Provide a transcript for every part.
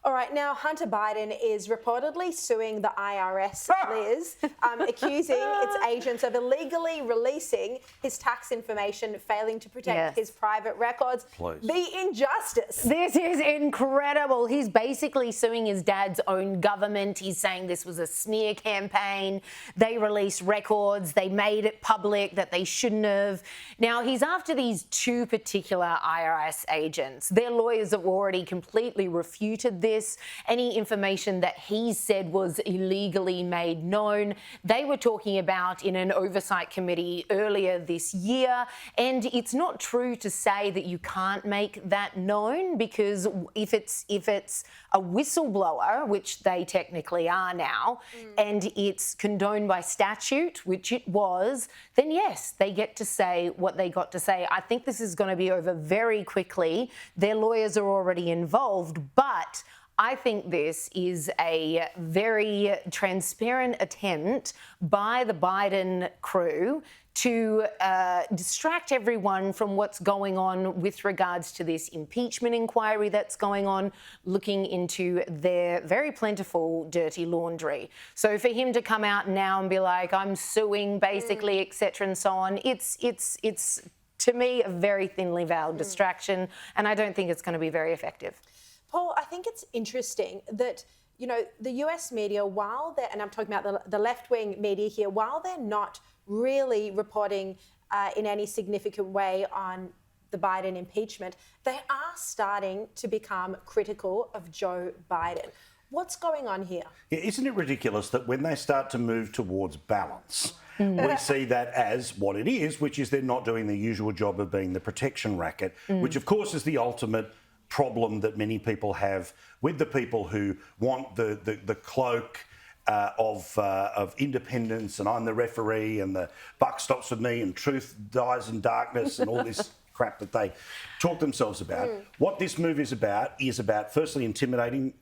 All right, now Hunter Biden is reportedly suing the IRS, Liz, accusing its agents of illegally releasing his tax information, failing to protect his private records. Please. The injustice. This is incredible. He's basically suing his dad's own government. He's saying this was a smear campaign. They released records. They made it public that they shouldn't have. Now, he's after these two particular IRS agents. Their lawyers have already completely refuted this. Any information that he said was illegally made known, they were talking about in an oversight committee earlier this year. And it's not true to say that you can't make that known, because if it's a whistleblower, which they technically are now, and it's condoned by statute, which it was, then yes, they get to say what they got to say. I think this is going to be over very quickly. Their lawyers are already involved, but I think this is a very transparent attempt by the Biden crew to distract everyone from what's going on with regards to this impeachment inquiry that's going on, looking into their very plentiful dirty laundry. So for him to come out now and be like, I'm suing basically, etc. and so on, it's to me a very thinly veiled distraction, and I don't think it's going to be very effective. Paul, I think it's interesting that, you know, the US media, while they're, and I'm talking about the left-wing media here, while they're not really reporting in any significant way on the Biden impeachment, they are starting to become critical of Joe Biden. What's going on here? Yeah, isn't it ridiculous that when they start to move towards balance, we see that as what it is, which is they're not doing the usual job of being the protection racket, which of course is the ultimate problem that many people have with the people who want the cloak of independence, and I'm the referee and the buck stops with me and truth dies in darkness and all this crap that they talk themselves about. What this move is about firstly intimidating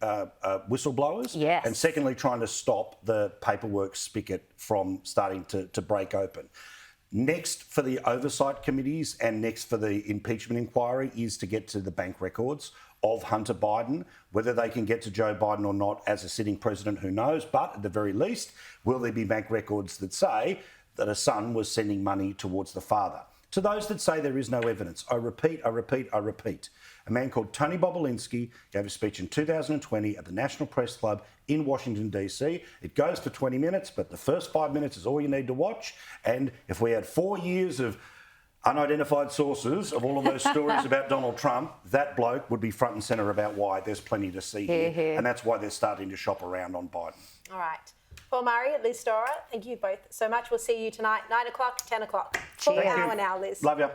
whistleblowers, and secondly trying to stop the paperwork spigot from starting to break open. Next for the oversight committees and next for the impeachment inquiry is to get to the bank records of Hunter Biden. Whether they can get to Joe Biden or not as a sitting president, who knows? But at the very least, will there be bank records that say that a son was sending money towards the father? To those that say there is no evidence, I repeat, a man called Tony Bobulinski gave a speech in 2020 at the National Press Club in Washington, D.C. It goes for 20 minutes, but the first 5 minutes is all you need to watch. And if we had 4 years of unidentified sources of all of those stories about Donald Trump, that bloke would be front and centre about why there's plenty to see here. And that's why they're starting to shop around on Biden. All right. Paul Murray, Liz Storer, thank you both so much. We'll see you tonight, 9 o'clock, 10 o'clock. Full hour now, Liz. Love you.